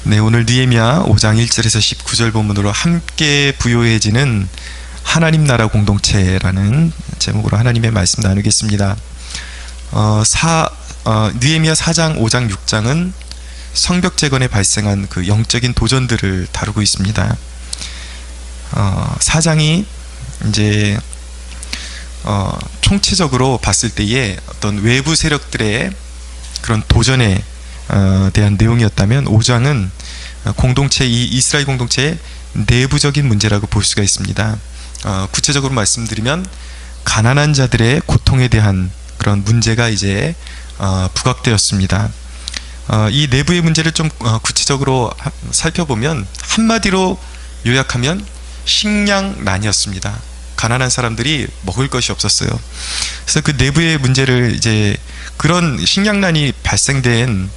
네, 오늘 느헤미야 5장 1절에서 19절 본문으로 함께 부요해지는 하나님 나라 공동체라는 제목으로 하나님의 말씀 나누겠습니다. 느헤미야 4장, 5장, 6장은 성벽 재건에 발생한 그 영적인 도전들을 다루고 있습니다. 4장이 이제 총체적으로 봤을 때에 어떤 외부 세력들의 그런 도전에 대한 내용이었다면 5장은 이 이스라엘 공동체의 내부적인 문제라고 볼 수가 있습니다. 구체적으로 말씀드리면 가난한 자들의 고통에 대한 그런 문제가 이제 부각되었습니다. 이 내부의 문제를 좀 구체적으로 살펴보면 한마디로 요약하면 식량난이었습니다. 가난한 사람들이 먹을 것이 없었어요. 그래서 그 내부의 문제를 이제 그런 식량난이 발생된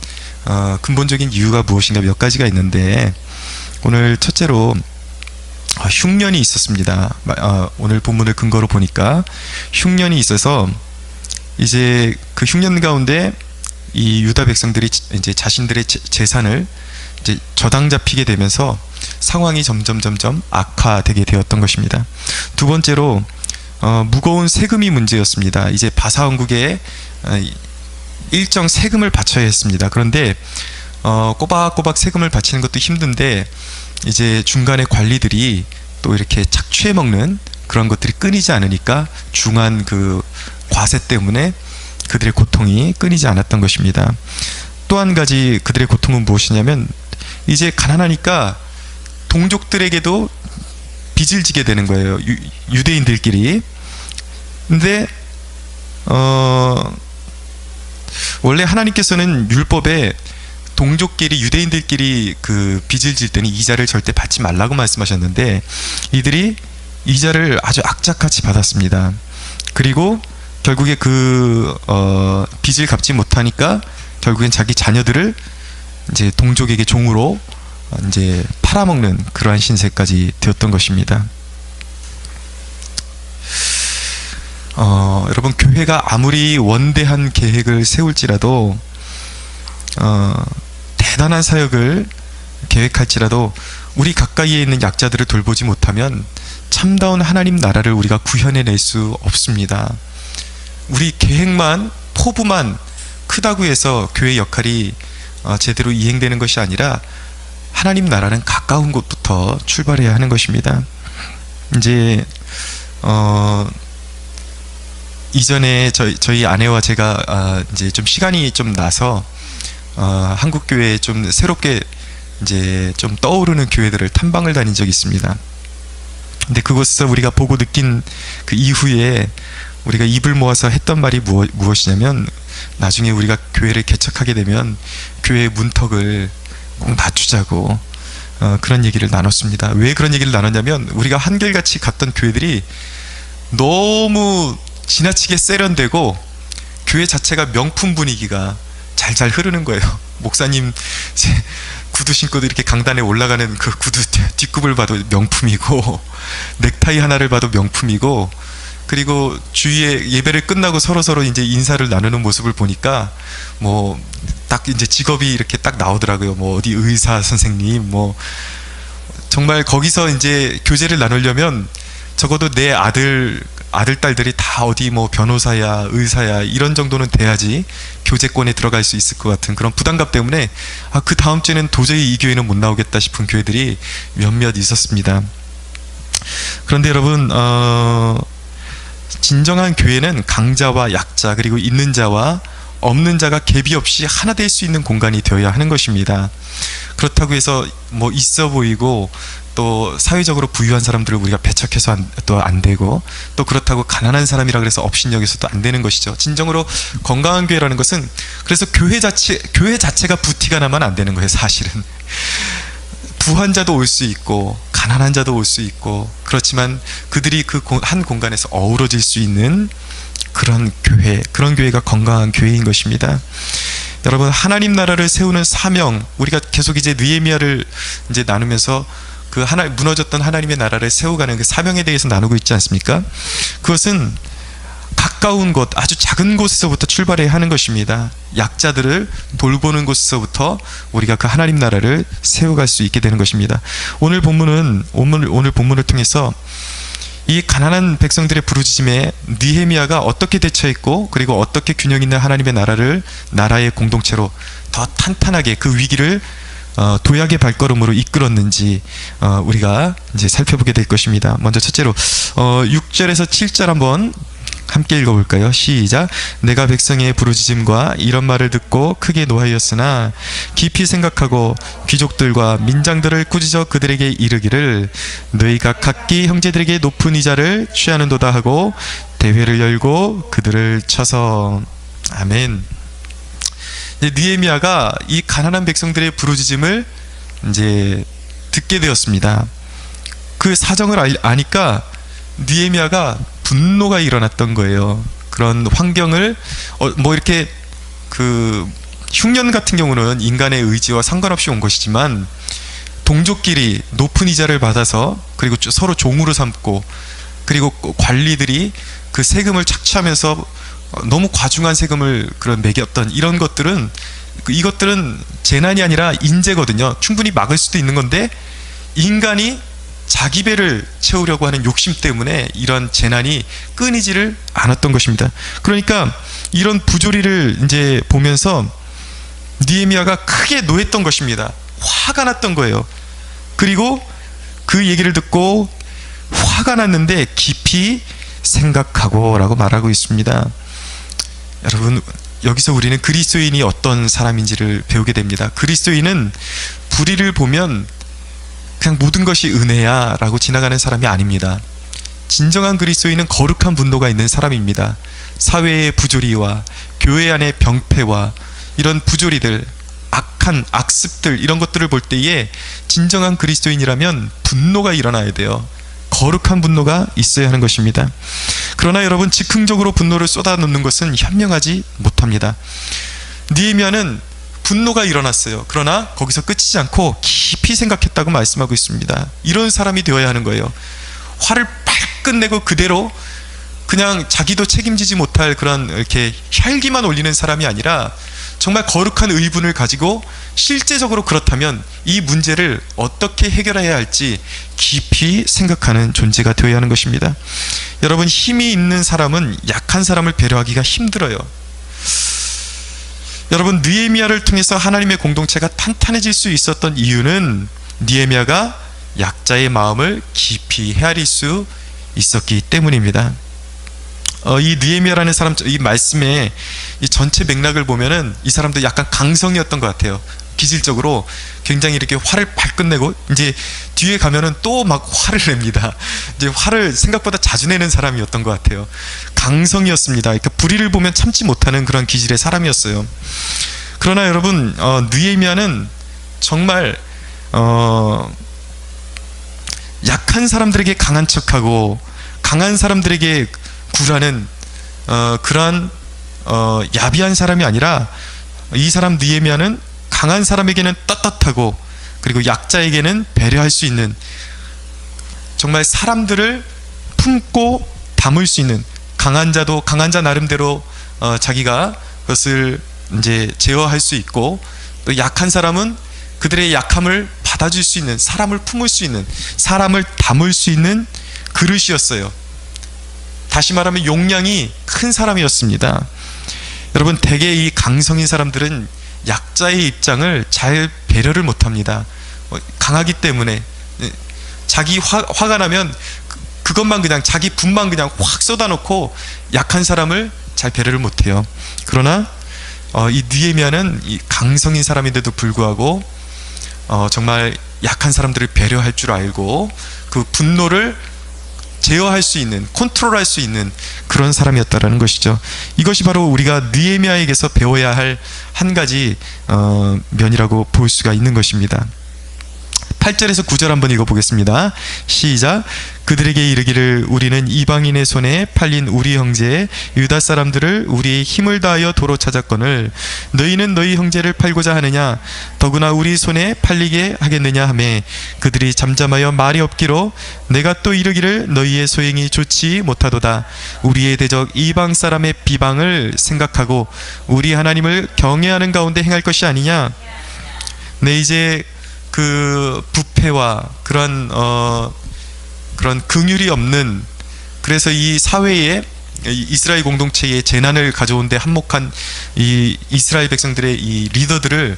근본적인 이유가 무엇인가 몇 가지가 있는데, 오늘 첫째로 흉년이 있었습니다. 오늘 본문을 근거로 보니까 흉년이 있어서 이제 그 흉년 가운데 이 유다 백성들이 이제 자신들의 재산을 이제 저당 잡히게 되면서 상황이 점점 악화되게 되었던 것입니다. 두 번째로 무거운 세금이 문제였습니다. 이제 바사 왕국에 일정 세금을 바쳐야 했습니다. 그런데 꼬박꼬박 세금을 바치는 것도 힘든데 이제 중간에 관리들이 또 이렇게 착취해 먹는 그런 것들이 끊이지 않으니까 중한 그 과세 때문에 그들의 고통이 끊이지 않았던 것입니다. 또 한 가지 그들의 고통은 무엇이냐면 이제 가난하니까 동족들에게도 빚을 지게 되는 거예요. 유대인들끼리. 근데 원래 하나님께서는 율법에 동족끼리, 유대인들끼리 그 빚을 질 때는 이자를 절대 받지 말라고 말씀하셨는데 이들이 이자를 아주 악착같이 받았습니다. 그리고 결국에 그 빚을 갚지 못하니까 결국엔 자기 자녀들을 이제 동족에게 종으로 이제 팔아먹는 그러한 신세까지 되었던 것입니다. 여러분, 교회가 아무리 원대한 계획을 세울지라도 대단한 사역을 계획할지라도 우리 가까이에 있는 약자들을 돌보지 못하면 참다운 하나님 나라를 우리가 구현해낼 수 없습니다. 우리 계획만, 포부만 크다고 해서 교회 역할이 제대로 이행되는 것이 아니라 하나님 나라는 가까운 곳부터 출발해야 하는 것입니다. 이제 이전에 저희 아내와 제가 이제 좀 시간이 좀 나서 한국 교회에 좀 새롭게 이제 좀 떠오르는 교회들을 탐방을 다닌 적이 있습니다. 근데 그곳에서 우리가 보고 느낀 그 이후에 우리가 입을 모아서 했던 말이 무엇이냐면, 나중에 우리가 교회를 개척하게 되면 교회의 문턱을 꼭 낮추자고 그런 얘기를 나눴습니다. 왜 그런 얘기를 나눴냐면, 우리가 한결같이 갔던 교회들이 너무 지나치게 세련되고 교회 자체가 명품 분위기가 잘 흐르는 거예요. 목사님 구두 신고도 이렇게 강단에 올라가는 그 구두 뒷굽을 봐도 명품이고, 넥타이 하나를 봐도 명품이고, 그리고 주위에 예배를 끝나고 서로 이제 인사를 나누는 모습을 보니까 뭐 딱 이제 직업이 이렇게 딱 나오더라고요. 뭐 어디 의사 선생님, 뭐 정말 거기서 이제 교제를 나누려면 적어도 내 아들 딸들이 다 어디 뭐 변호사야, 의사야 이런 정도는 돼야지 교제권에 들어갈 수 있을 것 같은 그런 부담감 때문에 그 다음 주에는 도저히 이 교회는 못 나오겠다 싶은 교회들이 몇몇 있었습니다. 그런데 여러분, 진정한 교회는 강자와 약자, 그리고 있는 자와 없는 자가 갭이 없이 하나 될 수 있는 공간이 되어야 하는 것입니다. 그렇다고 해서 뭐 있어 보이고 또 사회적으로 부유한 사람들을 우리가 배척해서 또 안 되고, 또 그렇다고 가난한 사람이라 그래서 업신여겨서도 안 되는 것이죠. 진정으로 건강한 교회라는 것은, 그래서 교회 자체가 부티가 나면 안 되는 거예요. 사실은 부한 자도 올 수 있고 가난한 자도 올 수 있고, 그렇지만 그들이 그 한 공간에서 어우러질 수 있는 그런 교회가 건강한 교회인 것입니다. 여러분, 하나님 나라를 세우는 사명, 우리가 계속 이제 느헤미야를 이제 나누면서 그 무너졌던 하나님의 나라를 세워가는 그 사명에 대해서 나누고 있지 않습니까? 그것은 가까운 곳, 아주 작은 곳에서부터 출발해야 하는 것입니다. 약자들을 돌보는 곳에서부터 우리가 그 하나님 나라를 세워갈 수 있게 되는 것입니다. 오늘 본문을 통해서 이 가난한 백성들의 부르짖음에 느헤미야가 어떻게 대처했고, 그리고 어떻게 균형 있는 하나님의 나라의 공동체로 더 탄탄하게 그 위기를 도약의 발걸음으로 이끌었는지 우리가 이제 살펴보게 될 것입니다. 먼저 첫째로 6절에서 7절 한번 함께 읽어볼까요? 시작. 내가 백성의 부르짖음과 이런 말을 듣고 크게 노하였으나 깊이 생각하고 귀족들과 민장들을 꾸짖어 그들에게 이르기를 너희가 각기 형제들에게 높은 이자를 취하는도다 하고 대회를 열고 그들을 쳐서. 아멘. 느헤미야가 이 가난한 백성들의 부르짖음을 이제 듣게 되었습니다. 그 사정을 아니까 느헤미야가 분노가 일어났던 거예요. 그런 환경을 뭐 이렇게 그 흉년 같은 경우는 인간의 의지와 상관없이 온 것이지만, 동족끼리 높은 이자를 받아서 그리고 서로 종으로 삼고, 그리고 관리들이 그 세금을 착취하면서 너무 과중한 세금을 그런 매겼던 이런 것들은, 이것들은 재난이 아니라 인재거든요. 충분히 막을 수도 있는 건데 인간이 자기 배를 채우려고 하는 욕심 때문에 이런 재난이 끊이지를 않았던 것입니다. 그러니까 이런 부조리를 이제 보면서 느헤미야가 크게 노했던 것입니다. 화가 났던 거예요. 그리고 그 얘기를 듣고 화가 났는데 깊이 생각하고 라고 말하고 있습니다. 여러분, 여기서 우리는 그리스도인이 어떤 사람인지를 배우게 됩니다. 그리스도인은 불의를 보면 그냥 모든 것이 은혜야 라고 지나가는 사람이 아닙니다. 진정한 그리스도인은 거룩한 분노가 있는 사람입니다. 사회의 부조리와 교회 안의 병폐와 이런 부조리들, 악한 악습들, 이런 것들을 볼 때에 진정한 그리스도인이라면 분노가 일어나야 돼요. 거룩한 분노가 있어야 하는 것입니다. 그러나 여러분, 즉흥적으로 분노를 쏟아놓는 것은 현명하지 못합니다. 느헤미야는 분노가 일어났어요. 그러나 거기서 끝이지 않고 깊이 생각했다고 말씀하고 있습니다. 이런 사람이 되어야 하는 거예요. 화를 빨리 내고 그대로 그냥 자기도 책임지지 못할 그런 이렇게 혈기만 올리는 사람이 아니라 정말 거룩한 의분을 가지고 실제적으로 그렇다면 이 문제를 어떻게 해결해야 할지 깊이 생각하는 존재가 되어야 하는 것입니다. 여러분, 힘이 있는 사람은 약한 사람을 배려하기가 힘들어요. 여러분, 느헤미야를 통해서 하나님의 공동체가 탄탄해질 수 있었던 이유는 느헤미야가 약자의 마음을 깊이 헤아릴 수 있었기 때문입니다. 이 느헤미야라는 사람, 이 말씀의 이 전체 맥락을 보면은 이 사람도 약간 강성이었던 것 같아요. 기질적으로 굉장히 이렇게 화를 발끈 내고, 이제 뒤에 가면은 또 막 화를 냅니다. 이제 화를 생각보다 자주 내는 사람이었던 것 같아요. 강성이었습니다. 그러니까 불의를 보면 참지 못하는 그런 기질의 사람이었어요. 그러나 여러분, 느헤미야는 정말 약한 사람들에게 강한 척하고 강한 사람들에게 굴하는 그러한 야비한 사람이 아니라, 이 사람 느헤미야는 강한 사람에게는 떳떳하고 그리고 약자에게는 배려할 수 있는, 정말 사람들을 품고 담을 수 있는, 강한 자도 강한 자 나름대로 자기가 그것을 이제 제어할 수 있고, 또 약한 사람은 그들의 약함을 받아줄 수 있는, 사람을 품을 수 있는, 사람을 담을 수 있는 그릇이었어요. 다시 말하면 용량이 큰 사람이었습니다. 여러분, 대개 이 강성인 사람들은 약자의 입장을 잘 배려를 못합니다. 강하기 때문에 자기 화가 나면 그것만 그냥 자기 분만 그냥 확 쏟아놓고 약한 사람을 잘 배려를 못해요. 그러나 이 느헤미야는 이 강성인 사람인데도 불구하고 정말 약한 사람들을 배려할 줄 알고 그 분노를 제어할 수 있는, 컨트롤할 수 있는 그런 사람이었다라는 것이죠. 이것이 바로 우리가 느헤미야에게서 배워야 할 한 가지 면이라고 볼 수가 있는 것입니다. 8절에서 9절 한번 읽어보겠습니다. 시작. 그들에게 이르기를 우리는 이방인의 손에 팔린 우리 형제 유다 사람들을 우리의 힘을 다하여 도로 찾았거늘 너희는 너희 형제를 팔고자 하느냐 더구나 우리 손에 팔리게 하겠느냐 하매 그들이 잠잠하여 말이 없기로 내가 또 이르기를 너희의 소행이 좋지 못하도다. 우리의 대적 이방 사람의 비방을 생각하고 우리 하나님을 경외하는 가운데 행할 것이 아니냐. 네, 이제 그 부패와 그런 긍휼이 없는, 그래서 이 사회에 이스라엘 공동체에 재난을 가져오는데 한몫한 이 이스라엘 백성들의 이 리더들을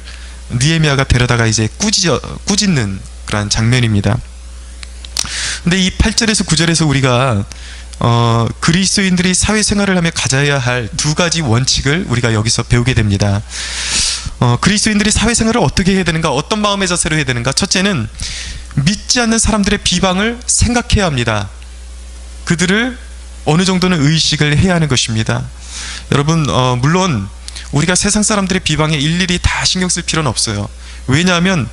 느헤미야가 데려다가 이제 꾸짖는 그런 장면입니다. 근데 이 8절에서 9절에서 우리가 그리스도인들이 사회생활을 하며 가져야 할 두 가지 원칙을 우리가 여기서 배우게 됩니다. 그리스도인들이 사회생활을 어떻게 해야 되는가, 어떤 마음의 자세로 해야 되는가. 첫째는 믿지 않는 사람들의 비방을 생각해야 합니다. 그들을 어느 정도는 의식을 해야 하는 것입니다. 여러분, 물론 우리가 세상 사람들의 비방에 일일이 다 신경 쓸 필요는 없어요. 왜냐하면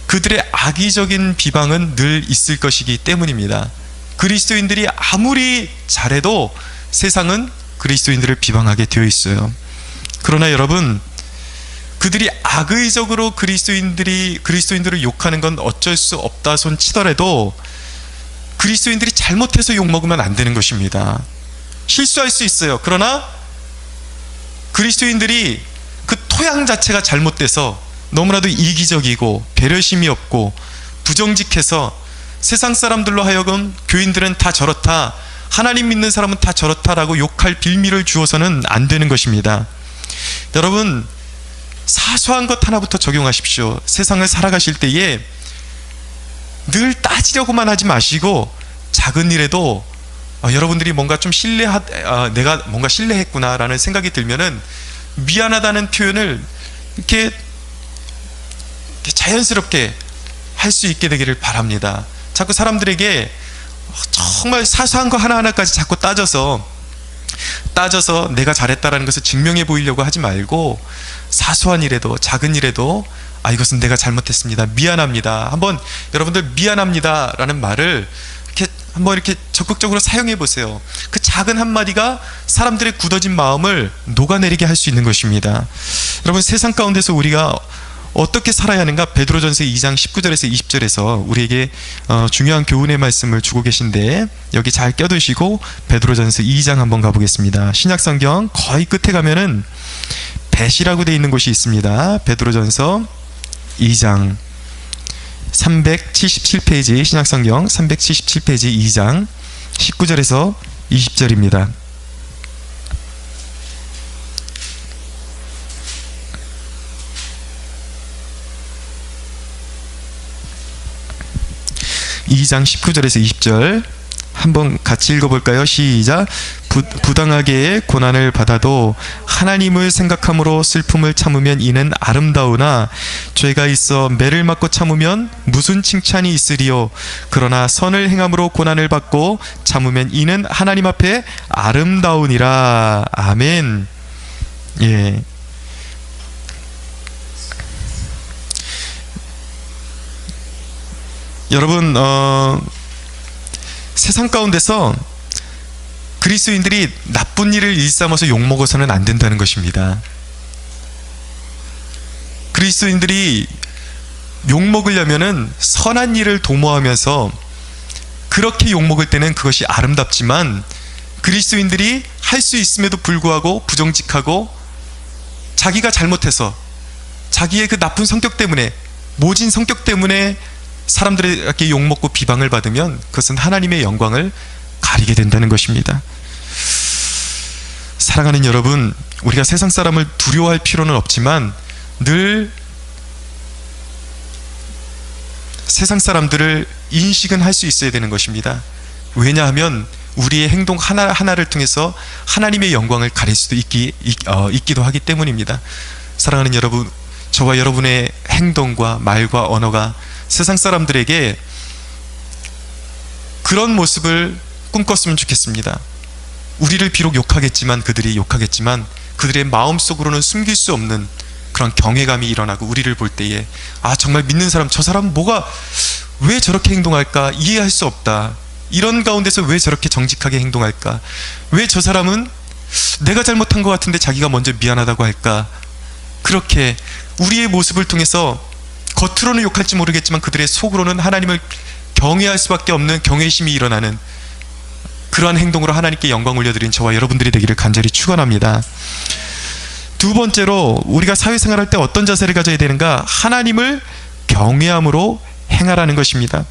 그들의 악의적인 비방은 늘 있을 것이기 때문입니다. 그리스도인들이 아무리 잘해도 세상은 그리스도인들을 비방하게 되어 있어요. 그러나 여러분, 그들이 악의적으로 그리스도인들을 욕하는 건 어쩔 수 없다 손 치더라도 그리스도인들이 잘못해서 욕먹으면 안 되는 것입니다. 실수할 수 있어요. 그러나 그리스도인들이 그 토양 자체가 잘못돼서 너무나도 이기적이고 배려심이 없고 부정직해서 세상 사람들로 하여금 교인들은 다 저렇다, 하나님 믿는 사람은 다 저렇다라고 욕할 빌미를 주어서는 안 되는 것입니다. 여러분, 사소한 것 하나부터 적용하십시오. 세상을 살아가실 때에 늘 따지려고만 하지 마시고 작은 일에도 여러분들이 뭔가 좀 내가 뭔가 신뢰했구나라는 생각이 들면은 미안하다는 표현을 이렇게 자연스럽게 할 수 있게 되기를 바랍니다. 자꾸 사람들에게 정말 사소한 거 하나하나까지 자꾸 따져서 내가 잘했다라는 것을 증명해 보이려고 하지 말고 사소한 일에도 작은 일에도 이것은 내가 잘못했습니다, 미안합니다, 한번 여러분들 미안합니다 라는 말을 한번 이렇게 적극적으로 사용해 보세요. 그 작은 한마디가 사람들의 굳어진 마음을 녹아내리게 할 수 있는 것입니다. 여러분, 세상 가운데서 우리가 어떻게 살아야 하는가, 베드로전서 2장 19절에서 20절에서 우리에게 중요한 교훈의 말씀을 주고 계신데 여기 잘 껴두시고 베드로전서 2장 한번 가보겠습니다. 신약성경 거의 끝에 가면은 배시라고 되어 있는 곳이 있습니다. 베드로전서 2장 377페이지, 신약성경 377페이지 2장 19절에서 20절입니다. 이 장 19절에서 20절 한번 같이 읽어볼까요? 시작. 부당하게 고난을 받아도 하나님을 생각함으로 슬픔을 참으면 이는 아름다우나 죄가 있어 매를 맞고 참으면 무슨 칭찬이 있으리요. 그러나 선을 행함으로 고난을 받고 참으면 이는 하나님 앞에 아름다우니라. 아멘. 예. 여러분, 세상 가운데서 그리스도인들이 나쁜 일을 일삼아서 욕먹어서는 안 된다는 것입니다. 그리스도인들이 욕먹으려면은 선한 일을 도모하면서 그렇게 욕먹을 때는 그것이 아름답지만, 그리스도인들이 할 수 있음에도 불구하고 부정직하고 자기가 잘못해서 자기의 그 나쁜 성격 때문에, 모진 성격 때문에 사람들에게 욕먹고 비방을 받으면 그것은 하나님의 영광을 가리게 된다는 것입니다. 사랑하는 여러분, 우리가 세상 사람을 두려워할 필요는 없지만 늘 세상 사람들을 인식은 할 수 있어야 되는 것입니다. 왜냐하면 우리의 행동 하나하나를 통해서 하나님의 영광을 가릴 수도 있기도 하기 때문입니다. 사랑하는 여러분, 저와 여러분의 행동과 말과 언어가 세상 사람들에게 그런 모습을 꿈꿨으면 좋겠습니다. 우리를 비록 욕하겠지만, 그들이 욕하겠지만 그들의 마음속으로는 숨길 수 없는 그런 경외감이 일어나고 우리를 볼 때에 정말 믿는 사람, 저 사람은 왜 저렇게 행동할까 이해할 수 없다. 이런 가운데서 왜 저렇게 정직하게 행동할까? 왜 저 사람은 내가 잘못한 것 같은데 자기가 먼저 미안하다고 할까? 그렇게 우리의 모습을 통해서 겉으로는 욕할지 모르겠지만 그들의 속으로는 하나님을 경외할 수밖에 없는 경외심이 일어나는 그러한 행동으로 하나님께 영광 올려드린 저와 여러분들이 되기를 간절히 축원합니다. 두 번째로 우리가 사회생활할 때 어떤 자세를 가져야 되는가? 하나님을 경외함으로 행하라는 것입니다.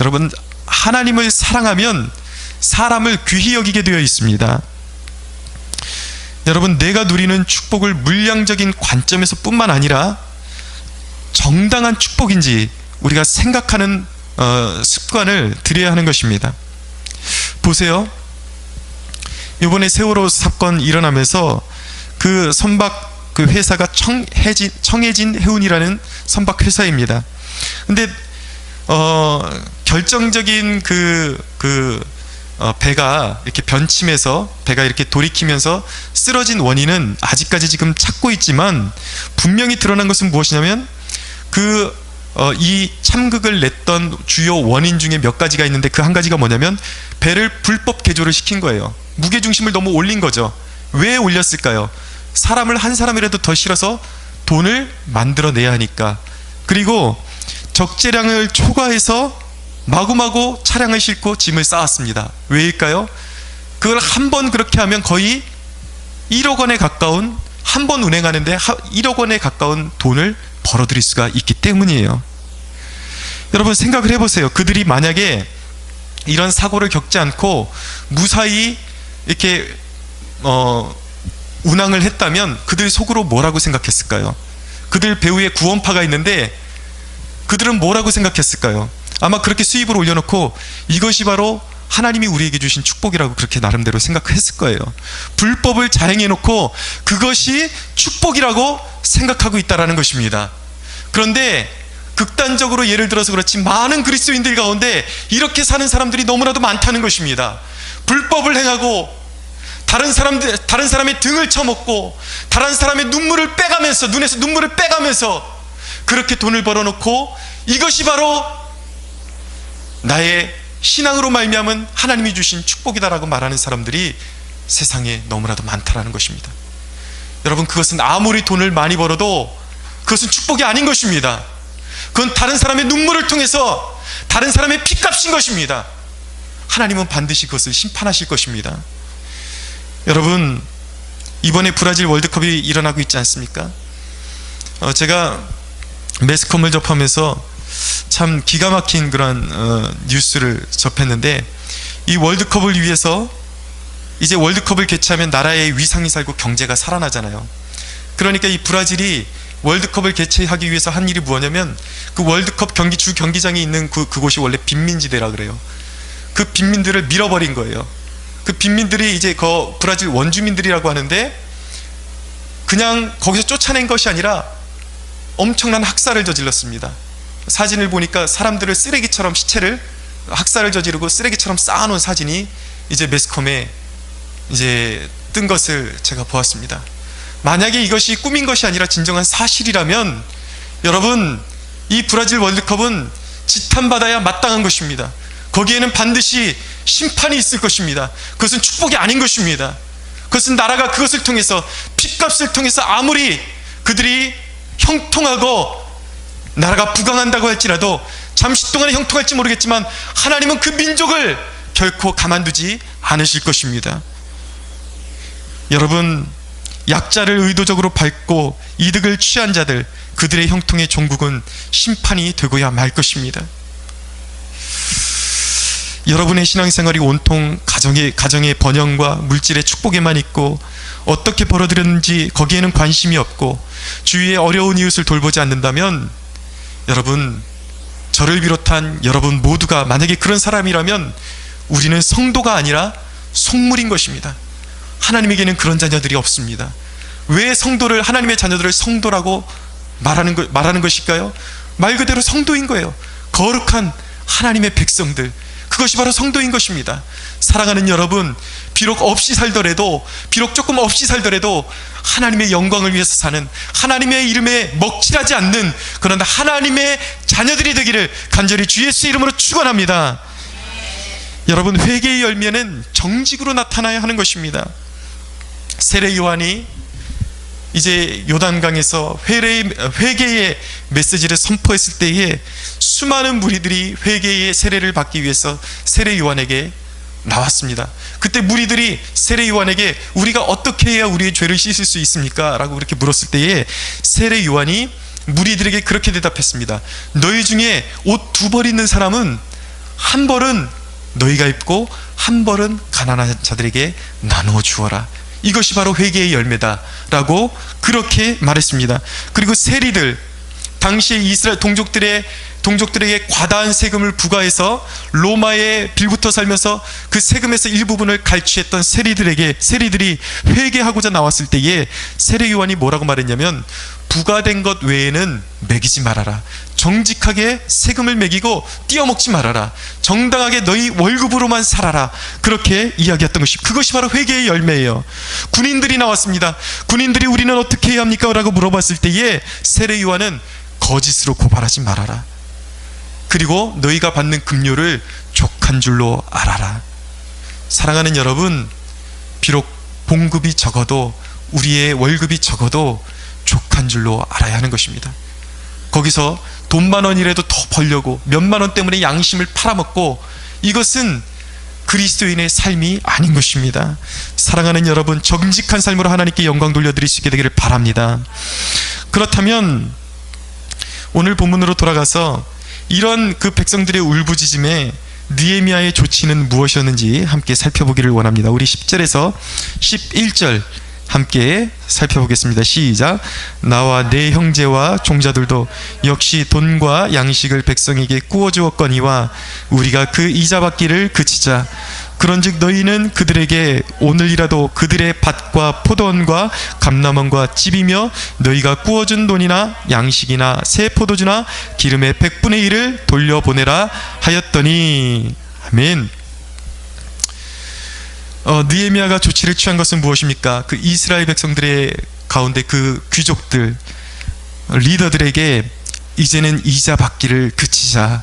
여러분, 하나님을 사랑하면 사람을 귀히 여기게 되어 있습니다. 여러분, 내가 누리는 축복을 물량적인 관점에서 뿐만 아니라 정당한 축복인지 우리가 생각하는 습관을 들여야 하는 것입니다. 보세요. 이번에 세월호 사건 일어나면서 그 선박 그 회사가 청해진 해운이라는 선박 회사입니다. 근데 결정적인 배가 이렇게 변침해서 배가 이렇게 돌이키면서 쓰러진 원인은 아직까지 지금 찾고 있지만 분명히 드러난 것은 무엇이냐면 이 참극을 냈던 주요 원인 중에 몇 가지가 있는데 그 한 가지가 뭐냐면 배를 불법 개조를 시킨 거예요. 무게중심을 너무 올린 거죠. 왜 올렸을까요? 사람을 한 사람이라도 더 실어서 돈을 만들어내야 하니까. 그리고 적재량을 초과해서 마구마구 차량을 싣고 짐을 쌓았습니다. 왜일까요? 그걸 한 번 그렇게 하면 거의 1억 원에 가까운, 한 번 운행하는데 1억 원에 가까운 돈을 벌어들일 수가 있기 때문이에요. 여러분, 생각을 해보세요. 그들이 만약에 이런 사고를 겪지 않고 무사히 이렇게 운항을 했다면 그들 속으로 뭐라고 생각했을까요? 그들 배후에 구원파가 있는데 그들은 뭐라고 생각했을까요? 아마 그렇게 수입을 올려놓고 이것이 바로 하나님이 우리에게 주신 축복이라고 그렇게 나름대로 생각했을 거예요. 불법을 자행해놓고 그것이 축복이라고 생각하고 있다는 것입니다. 그런데 극단적으로 예를 들어서 그렇지 많은 그리스도인들 가운데 이렇게 사는 사람들이 너무나도 많다는 것입니다. 불법을 행하고 다른 사람의 등을 쳐먹고 다른 사람의 눈물을 빼가면서, 눈에서 눈물을 빼가면서 그렇게 돈을 벌어놓고 이것이 바로 나의 신앙으로 말미암은 하나님이 주신 축복이다라고 말하는 사람들이 세상에 너무나도 많다라는 것입니다. 여러분, 그것은 아무리 돈을 많이 벌어도 그것은 축복이 아닌 것입니다. 그건 다른 사람의 눈물을 통해서 다른 사람의 피값인 것입니다. 하나님은 반드시 그것을 심판하실 것입니다. 여러분, 이번에 브라질 월드컵이 일어나고 있지 않습니까? 제가 매스컴을 접하면서 참 기가 막힌 그런 뉴스를 접했는데, 이 월드컵을 위해서 이제 월드컵을 개최하면 나라의 위상이 살고 경제가 살아나잖아요. 그러니까 이 브라질이 월드컵을 개최하기 위해서 한 일이 뭐냐면 그 월드컵 경기 주 경기장이 있는 그곳이 원래 빈민지대라 그래요. 그 빈민들을 밀어버린 거예요. 그 빈민들이 이제 브라질 원주민들이라고 하는데 그냥 거기서 쫓아낸 것이 아니라 엄청난 학살을 저질렀습니다. 사진을 보니까 사람들을 쓰레기처럼 시체를 학살을 저지르고 쓰레기처럼 쌓아놓은 사진이 이제 매스컴에 이제 뜬 것을 제가 보았습니다. 만약에 이것이 꿈인 것이 아니라 진정한 사실이라면 여러분, 이 브라질 월드컵은 지탄받아야 마땅한 것입니다. 거기에는 반드시 심판이 있을 것입니다. 그것은 축복이 아닌 것입니다. 그것은 나라가 그것을 통해서, 핏값을 통해서 아무리 그들이 형통하고 나라가 부강한다고 할지라도 잠시 동안에 형통할지 모르겠지만 하나님은 그 민족을 결코 가만두지 않으실 것입니다. 여러분, 약자를 의도적으로 밟고 이득을 취한 자들, 그들의 형통의 종국은 심판이 되고야 말 것입니다. 여러분의 신앙생활이 온통 가정의 번영과 물질의 축복에만 있고 어떻게 벌어들였는지 거기에는 관심이 없고 주위의 어려운 이웃을 돌보지 않는다면, 여러분, 저를 비롯한 여러분 모두가 만약에 그런 사람이라면 우리는 성도가 아니라 속물인 것입니다. 하나님에게는 그런 자녀들이 없습니다. 왜 하나님의 자녀들을 성도라고 말하는 것일까요? 말 그대로 성도인 거예요. 거룩한 하나님의 백성들, 그것이 바로 성도인 것입니다. 사랑하는 여러분, 비록 없이 살더라도, 비록 조금 없이 살더라도 하나님의 영광을 위해서 사는, 하나님의 이름에 먹칠하지 않는 그런 하나님의 자녀들이 되기를 간절히 주 예수 이름으로 축원합니다. 여러분, 회개의 열매는 정직으로 나타나야 하는 것입니다. 세례 요한이 이제 요단강에서 회개의 메시지를 선포했을 때에 수많은 무리들이 회개의 세례를 받기 위해서 세례 요한에게 나왔습니다. 그때 무리들이 세례 요한에게 우리가 어떻게 해야 우리의 죄를 씻을 수 있습니까? 라고 그렇게 물었을 때에 세례 요한이 무리들에게 그렇게 대답했습니다. 너희 중에 옷 2벌 있는 사람은 한 벌은 너희가 입고 한 벌은 가난한 자들에게 나누어 주어라. 이것이 바로 회개의 열매다 라고 그렇게 말했습니다. 그리고 세리들, 당시 이스라엘 동족들에게 과다한 세금을 부과해서 로마에 빌붙어 살면서 그 세금에서 일부분을 갈취했던 세리들이 회개하고자 나왔을 때에 세례 요한이 뭐라고 말했냐면, 부과된 것 외에는 매기지 말아라. 정직하게 세금을 매기고 띄어먹지 말아라. 정당하게 너희 월급으로만 살아라. 그렇게 이야기했던 것이, 그것이 바로 회개의 열매예요. 군인들이 나왔습니다. 군인들이 우리는 어떻게 해야 합니까? 라고 물어봤을 때에 세례 요한은 거짓으로 고발하지 말아라. 그리고 너희가 받는 급료를 족한 줄로 알아라. 사랑하는 여러분, 비록 봉급이 적어도, 우리의 월급이 적어도 족한 줄로 알아야 하는 것입니다. 거기서 돈 10,000원이라도 더 벌려고 몇만 원 때문에 양심을 팔아먹고, 이것은 그리스도인의 삶이 아닌 것입니다. 사랑하는 여러분, 정직한 삶으로 하나님께 영광 돌려드릴 수 있게 되기를 바랍니다. 그렇다면 오늘 본문으로 돌아가서 이런 그 백성들의 울부짖음에 느헤미야의 조치는 무엇이었는지 함께 살펴보기를 원합니다. 우리 10절에서 11절 함께 살펴보겠습니다. 시작. 나와 내 형제와 종자들도 역시 돈과 양식을 백성에게 구워주었거니와 우리가 그 이자 받기를 그치자. 그런즉 너희는 그들에게 오늘이라도 그들의 밭과 포도원과 감람원과 집이며 너희가 구워준 돈이나 양식이나 새 포도주나 기름의 100분의 1을 돌려보내라 하였더니. 아멘. 느헤미야가 조치를 취한 것은 무엇입니까? 그 이스라엘 백성들의 가운데 그 귀족들, 리더들에게 이제는 이자 받기를 그치자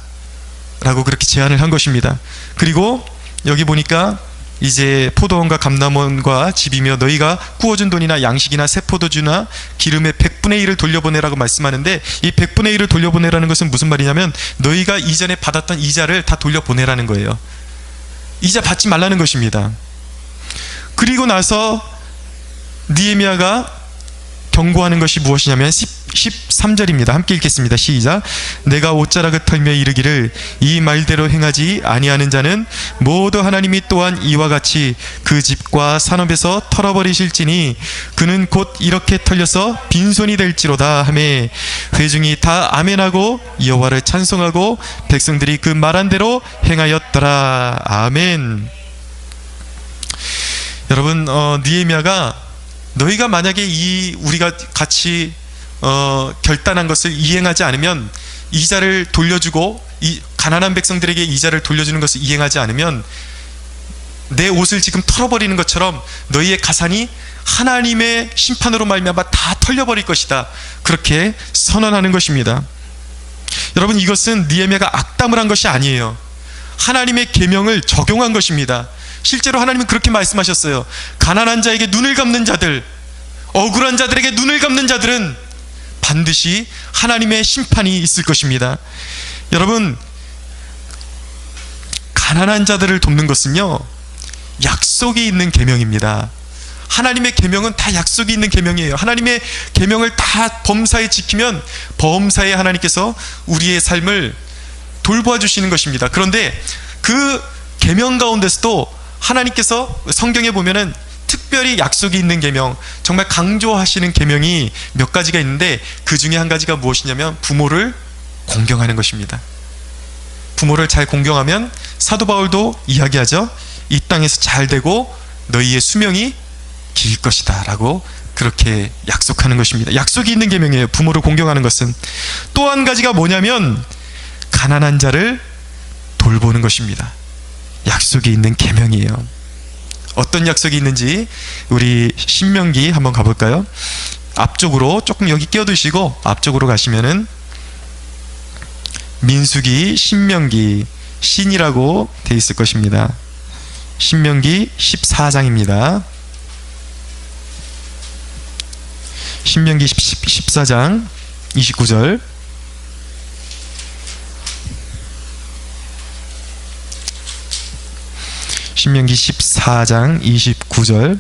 라고 그렇게 제안을 한 것입니다. 그리고 여기 보니까 이제 포도원과 감람원과 집이며 너희가 구워준 돈이나 양식이나 새 포도주나 기름의 100분의 1을 돌려보내라고 말씀하는데, 이 100분의 1을 돌려보내라는 것은 무슨 말이냐면 너희가 이전에 받았던 이자를 다 돌려보내라는 거예요. 이자 받지 말라는 것입니다. 그리고 나서 느헤미야가 경고하는 것이 무엇이냐면 13절입니다. 함께 읽겠습니다. 시작. 내가 옷자락을 털며 이르기를 이 말대로 행하지 아니하는 자는 모두 하나님이 또한 이와 같이 그 집과 산업에서 털어버리실지니 그는 곧 이렇게 털려서 빈손이 될지로다 하매 회중이 다 아멘하고 여호와를 찬송하고 백성들이 그 말한 대로 행하였더라. 아멘. 여러분, 느헤미야가 너희가 만약에 우리가 같이 결단한 것을 이행하지 않으면, 이자를 돌려주고 이 가난한 백성들에게 이자를 돌려주는 것을 이행하지 않으면 내 옷을 지금 털어버리는 것처럼 너희의 가산이 하나님의 심판으로 말미암아 다 털려버릴 것이다. 그렇게 선언하는 것입니다. 여러분, 이것은 느헤미야가 악담을 한 것이 아니에요. 하나님의 계명을 적용한 것입니다. 실제로 하나님은 그렇게 말씀하셨어요. 가난한 자에게 눈을 감는 자들, 억울한 자들에게 눈을 감는 자들은 반드시 하나님의 심판이 있을 것입니다. 여러분, 가난한 자들을 돕는 것은요, 약속이 있는 계명입니다. 하나님의 계명은 다 약속이 있는 계명이에요. 하나님의 계명을 다 범사에 지키면 범사에 하나님께서 우리의 삶을 돌보아 주시는 것입니다. 그런데 그 계명 가운데서도 하나님께서 성경에 보면은 특별히 약속이 있는 계명, 정말 강조하시는 계명이 몇 가지가 있는데, 그 중에 한 가지가 무엇이냐면 부모를 공경하는 것입니다. 부모를 잘 공경하면 사도 바울도 이야기하죠. 이 땅에서 잘 되고 너희의 수명이 길 것이다 라고 그렇게 약속하는 것입니다. 약속이 있는 계명이에요. 부모를 공경하는 것은. 또 한 가지가 뭐냐면 가난한 자를 돌보는 것입니다. 약속이 있는 계명이에요. 어떤 약속이 있는지 우리 신명기 한번 가볼까요? 앞쪽으로 조금 여기 끼워두시고 앞쪽으로 가시면은 민수기, 신명기, 신이라고 돼 있을 것입니다. 신명기 14장입니다. 신명기 14장 29절. 신명기 14장 29절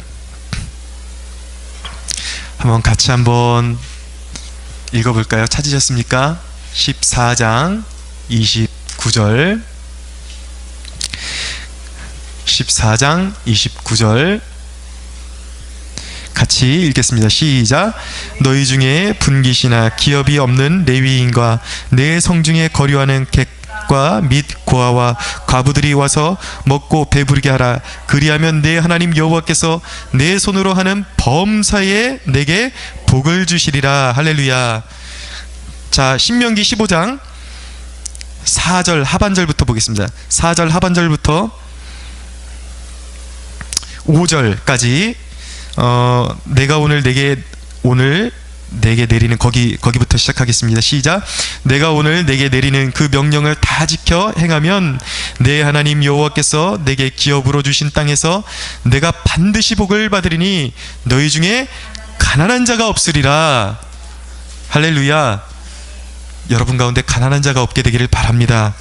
한번 같이 한번 읽어볼까요? 찾으셨습니까? 14장 29절 14장 29절 같이 읽겠습니다. 시작. 너희 중에 분깃이나 기업이 없는 레위인과 내 성중에 거류하는 객과 및 고아와 과부들이 와서 먹고 배부르게 하라. 그리하면 내 하나님 여호와께서 내 손으로 하는 범사에 내게 복을 주시리라. 할렐루야. 자, 신명기 15장 4절 하반절부터 보겠습니다. 4절 하반절부터 5절까지 내가 오늘 내게 내리는 거기부터 시작하겠습니다. 시작. 내가 오늘 내게 내리는 그 명령을 다 지켜 행하면 내 하나님 여호와께서 내게 기업으로 주신 땅에서 내가 반드시 복을 받으리니 너희 중에 가난한 자가 없으리라. 할렐루야. 여러분 가운데 가난한 자가 없게 되기를 바랍니다.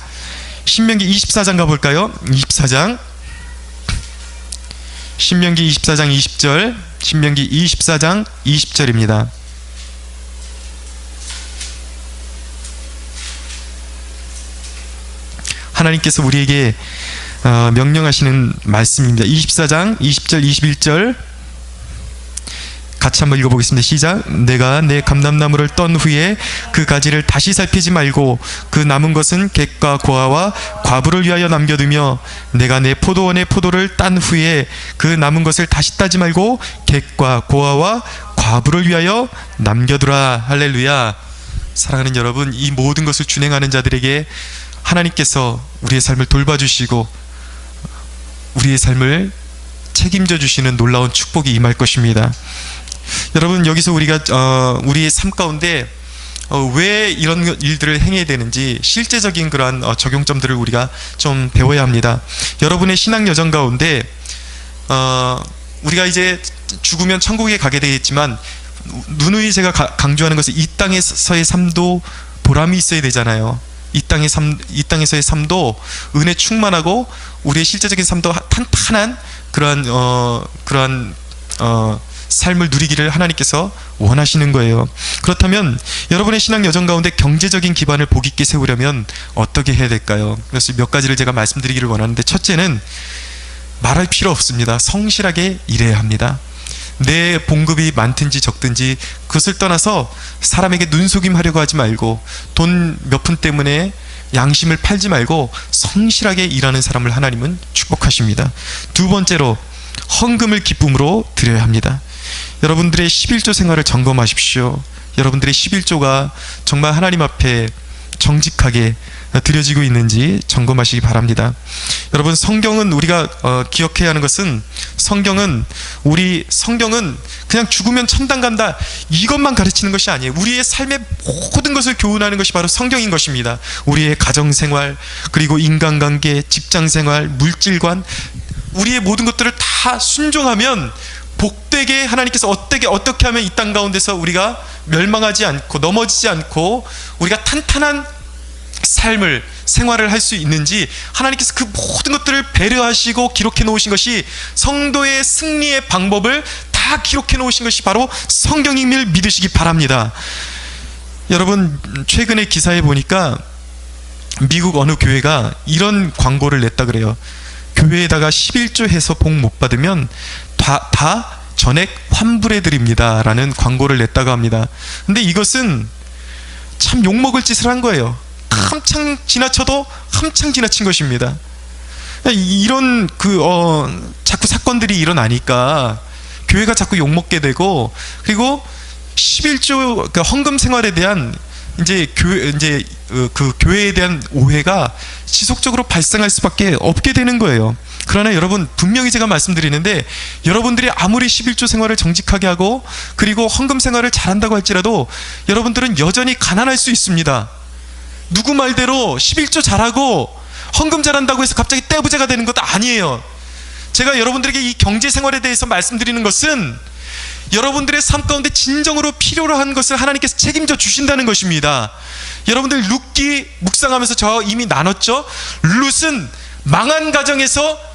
신명기 24장 가볼까요? 24장 신명기 24장 20절 신명기 24장 20절입니다. 하나님께서 우리에게 명령하시는 말씀입니다. 24장 20절 21절 같이 한번 읽어보겠습니다. 시작. 내가 내 감람나무를 떤 후에 그 가지를 다시 살피지 말고 그 남은 것은 객과 고아와 과부를 위하여 남겨두며 내가 내 포도원의 포도를 딴 후에 그 남은 것을 다시 따지 말고 객과 고아와 과부를 위하여 남겨두라. 할렐루야. 사랑하는 여러분, 이 모든 것을 준행하는 자들에게 하나님께서 우리의 삶을 돌봐주시고 우리의 삶을 책임져 주시는 놀라운 축복이 임할 것입니다. 여러분, 여기서 우리가 우리의 삶 가운데 왜 이런 일들을 행해야 되는지 실제적인 그러한 적용점들을 우리가 좀 배워야 합니다. 여러분의 신앙 여정 가운데 우리가 이제 죽으면 천국에 가게 되겠지만 누누이 제가 강조하는 것은 이 땅에서의 삶도 보람이 있어야 되잖아요. 이 땅에서의 삶도 은혜 충만하고 우리의 실제적인 삶도 탄탄한 그러한 삶을 누리기를 하나님께서 원하시는 거예요. 그렇다면 여러분의 신앙 여정 가운데 경제적인 기반을 복 있게 세우려면 어떻게 해야 될까요? 그래서 몇 가지를 제가 말씀드리기를 원하는데, 첫째는 말할 필요 없습니다. 성실하게 일해야 합니다. 내 봉급이 많든지 적든지 그것을 떠나서 사람에게 눈속임하려고 하지 말고 돈 몇 푼 때문에 양심을 팔지 말고 성실하게 일하는 사람을 하나님은 축복하십니다. 두 번째로 헌금을 기쁨으로 드려야 합니다. 여러분들의 11조 생활을 점검하십시오. 여러분들의 11조가 정말 하나님 앞에 정직하게 드려지고 있는지 점검하시기 바랍니다. 여러분, 성경은 우리가 기억해야 하는 것은 성경은 그냥 죽으면 천당 간다 이것만 가르치는 것이 아니에요. 우리의 삶의 모든 것을 교훈하는 것이 바로 성경인 것입니다. 우리의 가정생활, 그리고 인간관계, 직장생활, 물질관, 우리의 모든 것들을 다 순종하면 복되게 하나님께서 어떻게 하면 이 땅 가운데서 우리가 멸망하지 않고 넘어지지 않고 우리가 탄탄한 생활을 할 수 있는지 하나님께서 그 모든 것들을 배려하시고 기록해 놓으신 것이, 성도의 승리의 방법을 다 기록해 놓으신 것이 바로 성경임을 믿으시기 바랍니다. 여러분, 최근에 기사에 보니까 미국 어느 교회가 이런 광고를 냈다 그래요. 교회에다가 11조 해서 복 못 받으면 다 전액 환불해 드립니다 라는 광고를 냈다고 합니다. 근데 이것은 참 욕먹을 짓을 한 거예요. 한창 지나쳐도 한창 지나친 것입니다. 이런 자꾸 사건들이 일어나니까 교회가 자꾸 욕먹게 되고, 그리고 11조 헌금 생활에 대한 이제 그 교회에 대한 오해가 지속적으로 발생할 수밖에 없게 되는 거예요. 그러나 여러분, 분명히 제가 말씀드리는데, 여러분들이 아무리 11조 생활을 정직하게 하고 그리고 헌금 생활을 잘한다고 할지라도 여러분들은 여전히 가난할 수 있습니다. 누구 말대로 11조 잘하고 헌금 잘한다고 해서 갑자기 떼부자가 되는 것도 아니에요. 제가 여러분들에게 이 경제 생활에 대해서 말씀드리는 것은 여러분들의 삶 가운데 진정으로 필요로 한 것을 하나님께서 책임져 주신다는 것입니다. 여러분들 룻기 묵상하면서 저 이미 나눴죠. 룻은 망한 가정에서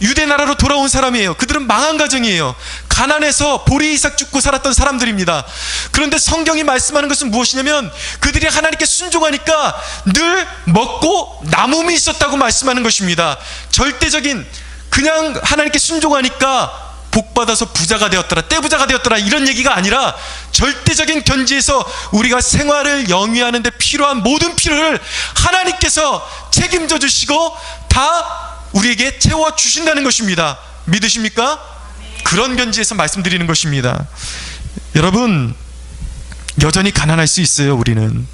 유대 나라로 돌아온 사람이에요. 그들은 망한 가정이에요. 가난해서 보리 이삭 죽고 살았던 사람들입니다. 그런데 성경이 말씀하는 것은 무엇이냐면, 그들이 하나님께 순종하니까 늘 먹고 남음이 있었다고 말씀하는 것입니다. 절대적인, 그냥 하나님께 순종하니까 복받아서 부자가 되었더라, 떼부자가 되었더라, 이런 얘기가 아니라 절대적인 견지에서 우리가 생활을 영위하는 데 필요한 모든 필요를 하나님께서 책임져 주시고 다 우리에게 채워주신다는 것입니다. 믿으십니까? 그런 견지에서 말씀드리는 것입니다. 여러분, 여전히 가난할 수 있어요, 우리는.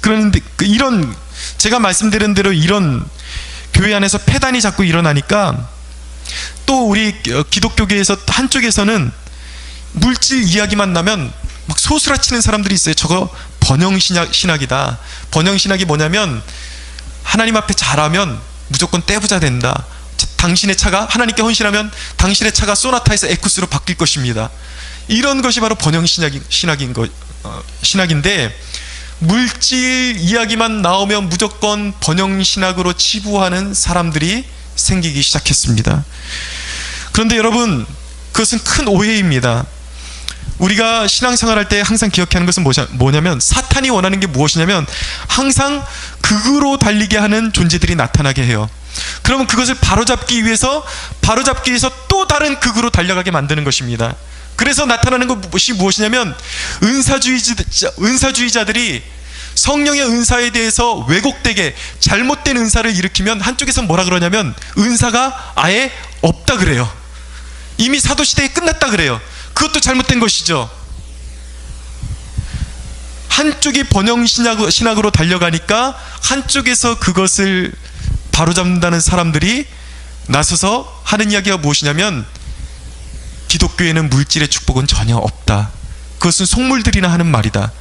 그런데 이런, 제가 말씀드린 대로 이런 교회 안에서 폐단이 자꾸 일어나니까 또 우리 기독교계에서 한쪽에서는 물질 이야기만 나면 막 소스라치는 사람들이 있어요. 저거 번영신학이다. 번영신학이 뭐냐면, 하나님 앞에 잘하면 무조건 떼부자 된다. 당신의 차가, 하나님께 헌신하면 당신의 차가 소나타에서 에쿠스로 바뀔 것입니다. 이런 것이 바로 신학인데, 물질 이야기만 나오면 무조건 번영신학으로 치부하는 사람들이 생기기 시작했습니다. 그런데 여러분, 그것은 큰 오해입니다. 우리가 신앙생활할 때 항상 기억해야 하는 것은 뭐냐면, 사탄이 원하는 게 무엇이냐면 항상 극으로 달리게 하는 존재들이 나타나게 해요. 그러면 그것을 바로잡기 위해서 또 다른 극으로 달려가게 만드는 것입니다. 그래서 나타나는 것이 무엇이냐면, 은사주의자들이 성령의 은사에 대해서 왜곡되게 잘못된 은사를 일으키면 한쪽에서 뭐라 그러냐면, 은사가 아예 없다 그래요. 이미 사도시대에 끝났다 그래요. 그것도 잘못된 것이죠. 한쪽이 번영신학으로 달려가니까 한쪽에서 그것을 바로잡는다는 사람들이 나서서 하는 이야기가 무엇이냐면, 기독교에는 물질의 축복은 전혀 없다. 그것은 속물들이나 하는 말이다.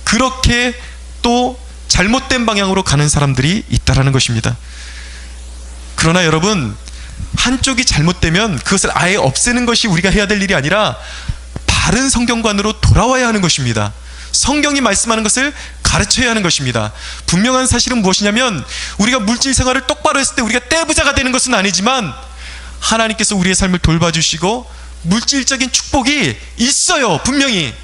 그렇게 또 잘못된 방향으로 가는 사람들이 있다라는 것입니다. 그러나 여러분, 한쪽이 잘못되면 그것을 아예 없애는 것이 우리가 해야 될 일이 아니라 바른 성경관으로 돌아와야 하는 것입니다. 성경이 말씀하는 것을 가르쳐야 하는 것입니다. 분명한 사실은 무엇이냐면, 우리가 물질 생활을 똑바로 했을 때 우리가 떼부자가 되는 것은 아니지만 하나님께서 우리의 삶을 돌봐주시고 물질적인 축복이 있어요. 분명히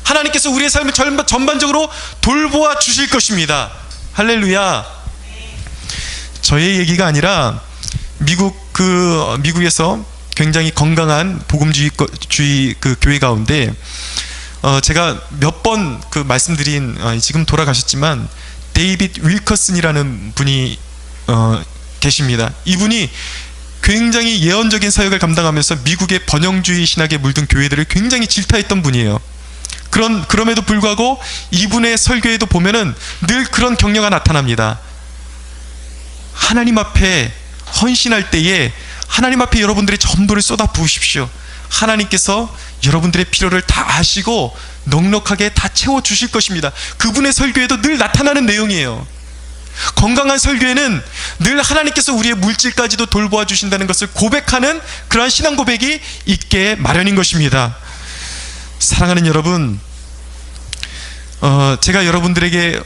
하나님께서 우리의 삶을 전반적으로 돌보아 주실 것입니다. 할렐루야. 저의 얘기가 아니라 미국에서 굉장히 건강한 복음주의 그 교회 가운데 제가 몇 번 그 말씀드린, 지금 돌아가셨지만 데이빗 윌커슨이라는 분이 계십니다. 이분이 굉장히 예언적인 사역을 감당하면서 미국의 번영주의 신학에 물든 교회들을 굉장히 질타했던 분이에요. 그럼에도 불구하고 이분의 설교에도 보면은 늘 그런 격려가 나타납니다. 하나님 앞에 헌신할 때에 하나님 앞에 여러분들의 전부를 쏟아 부으십시오. 하나님께서 여러분들의 필요를 다 아시고 넉넉하게 다 채워주실 것입니다. 그분의 설교에도 늘 나타나는 내용이에요. 건강한 설교에는 늘 하나님께서 우리의 물질까지도 돌보아 주신다는 것을 고백하는 그러한 신앙 고백이 있게 마련인 것입니다. 사랑하는 여러분, 제가 여러분들에게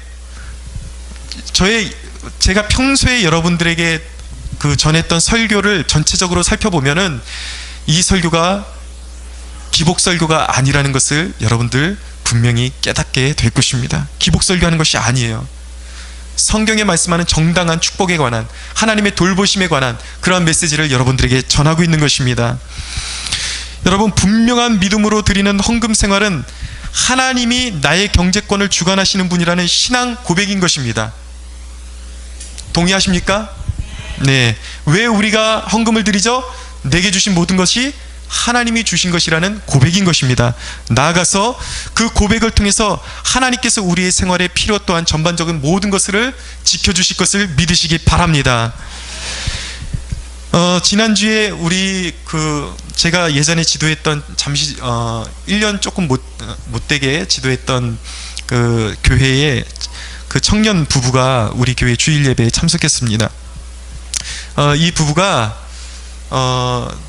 제가 평소에 여러분들에게 그 전했던 설교를 전체적으로 살펴보면은 이 설교가 기복설교가 아니라는 것을 여러분들 분명히 깨닫게 될 것입니다. 기복설교하는 것이 아니에요. 성경에 말씀하는 정당한 축복에 관한, 하나님의 돌보심에 관한 그러한 메시지를 여러분들에게 전하고 있는 것입니다. 여러분, 분명한 믿음으로 드리는 헌금 생활은 하나님이 나의 경제권을 주관하시는 분이라는 신앙 고백인 것입니다. 동의하십니까? 네. 왜 우리가 헌금을 드리죠? 내게 주신 모든 것이 하나님이 주신 것이라는 고백인 것입니다. 나아가서 그 고백을 통해서 하나님께서 우리의 생활의 필요 또한 전반적인 모든 것을 지켜주실 것을 믿으시기 바랍니다. 지난주에 우리 제가 예전에 지도했던 잠시 1년 조금 못되게 지도했던 그 교회에 그 청년 부부가 우리 교회 주일 예배에 참석했습니다. 이 부부가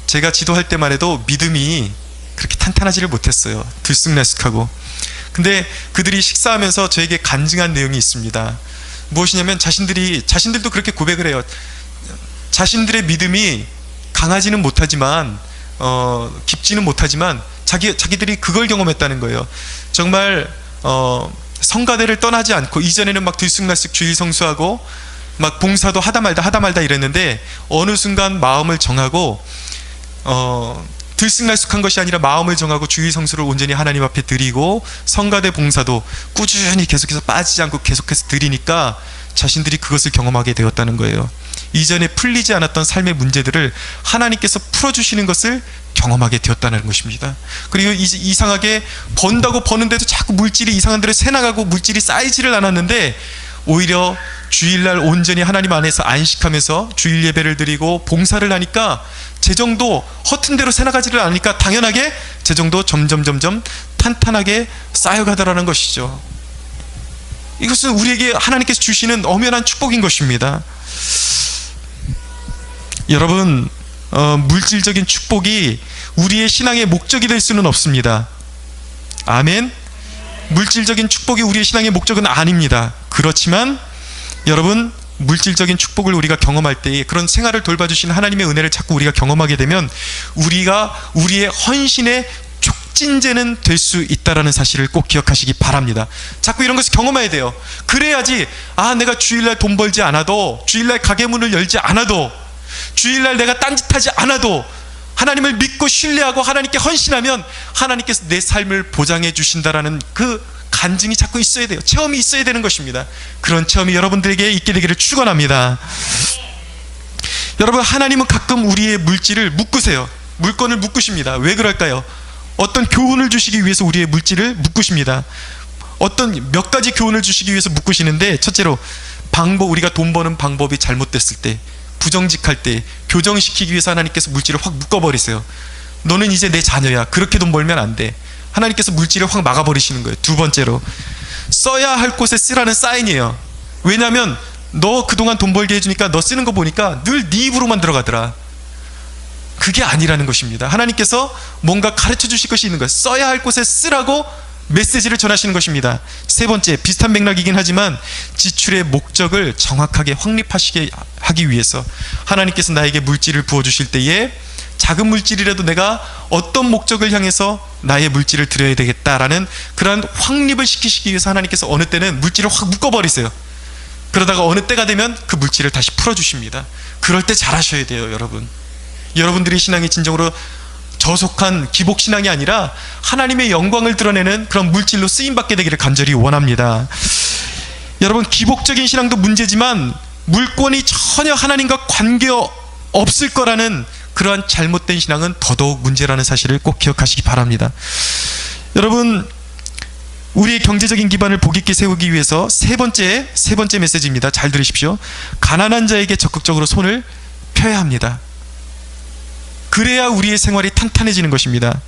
제가 지도할 때만 해도 믿음이 그렇게 탄탄하지를 못했어요. 들쑥날쑥하고. 근데 그들이 식사하면서 저에게 간증한 내용이 있습니다. 무엇이냐면 자신들도 그렇게 고백을 해요. 자신들의 믿음이 강하지는 못하지만 깊지는 못하지만 자기들이 그걸 경험했다는 거예요. 정말 성가대를 떠나지 않고, 이전에는 막 들쑥날쑥 주일 성수하고 막 봉사도 하다 말다 이랬는데, 어느 순간 마음을 정하고 들쑥날쑥한 것이 아니라 마음을 정하고 주일 성수를 온전히 하나님 앞에 드리고 성가대 봉사도 꾸준히 계속해서 빠지지 않고 계속해서 드리니까 자신들이 그것을 경험하게 되었다는 거예요. 이전에 풀리지 않았던 삶의 문제들을 하나님께서 풀어주시는 것을 경험하게 되었다는 것입니다. 그리고 이상하게 번다고 버는데도 자꾸 물질이 이상한 데로 새나가고 물질이 쌓이지를 않았는데, 오히려 주일날 온전히 하나님 안에서 안식하면서 주일 예배를 드리고 봉사를 하니까 재정도 허튼 대로 새나가지를 않으니까 당연하게 재정도 점점 탄탄하게 쌓여가더라는 것이죠. 이것은 우리에게 하나님께서 주시는 엄연한 축복인 것입니다. 여러분, 물질적인 축복이 우리의 신앙의 목적이 될 수는 없습니다. 아멘. 물질적인 축복이 우리의 신앙의 목적은 아닙니다. 그렇지만 여러분, 물질적인 축복을 우리가 경험할 때, 그런 생활을 돌봐주시는 하나님의 은혜를 자꾸 우리가 경험하게 되면 우리가 우리의 헌신의 촉진제는 될 수 있다는 사실을 꼭 기억하시기 바랍니다. 자꾸 이런 것을 경험해야 돼요. 그래야지, 내가 주일날 돈 벌지 않아도, 주일날 가게 문을 열지 않아도, 주일날 내가 딴짓하지 않아도 하나님을 믿고 신뢰하고 하나님께 헌신하면 하나님께서 내 삶을 보장해 주신다라는 그 간증이 자꾸 있어야 돼요. 체험이 있어야 되는 것입니다. 그런 체험이 여러분들에게 있게 되기를 축원합니다. 여러분, 하나님은 가끔 우리의 물질을 묶으세요. 물건을 묶으십니다. 왜 그럴까요? 어떤 교훈을 주시기 위해서 우리의 물질을 묶으십니다. 어떤 몇 가지 교훈을 주시기 위해서 묶으시는데, 첫째로 우리가 돈 버는 방법이 잘못됐을 때, 부정직할 때 교정시키기 위해서 하나님께서 물질을 확 묶어버리세요. 너는 이제 내 자녀야. 그렇게 돈 벌면 안 돼. 하나님께서 물질을 확 막아버리시는 거예요. 두 번째로, 써야 할 곳에 쓰라는 사인이에요. 왜냐하면 너 그동안 돈 벌게 해주니까 너 쓰는 거 보니까 늘 네 입으로만 들어가더라. 그게 아니라는 것입니다. 하나님께서 뭔가 가르쳐 주실 것이 있는 거예요. 써야 할 곳에 쓰라고 메시지를 전하시는 것입니다. 세 번째, 비슷한 맥락이긴 하지만 지출의 목적을 정확하게 확립하시게 하기 위해서 하나님께서 나에게 물질을 부어주실 때에 작은 물질이라도 내가 어떤 목적을 향해서 나의 물질을 드려야 되겠다라는 그러한 확립을 시키시기 위해서 하나님께서 어느 때는 물질을 확 묶어버리세요. 그러다가 어느 때가 되면 그 물질을 다시 풀어주십니다. 그럴 때 잘하셔야 돼요. 여러분들의 신앙이 진정으로 저속한 기복신앙이 아니라 하나님의 영광을 드러내는 그런 물질로 쓰임받게 되기를 간절히 원합니다. 여러분, 기복적인 신앙도 문제지만 물권이 전혀 하나님과 관계없을 거라는 그러한 잘못된 신앙은 더더욱 문제라는 사실을 꼭 기억하시기 바랍니다. 여러분, 우리의 경제적인 기반을 복 있게 세우기 위해서 세 번째 메시지입니다. 잘 들으십시오. 가난한 자에게 적극적으로 손을 펴야 합니다. 그래야 우리의 생활이 탄탄해지는 것입니다.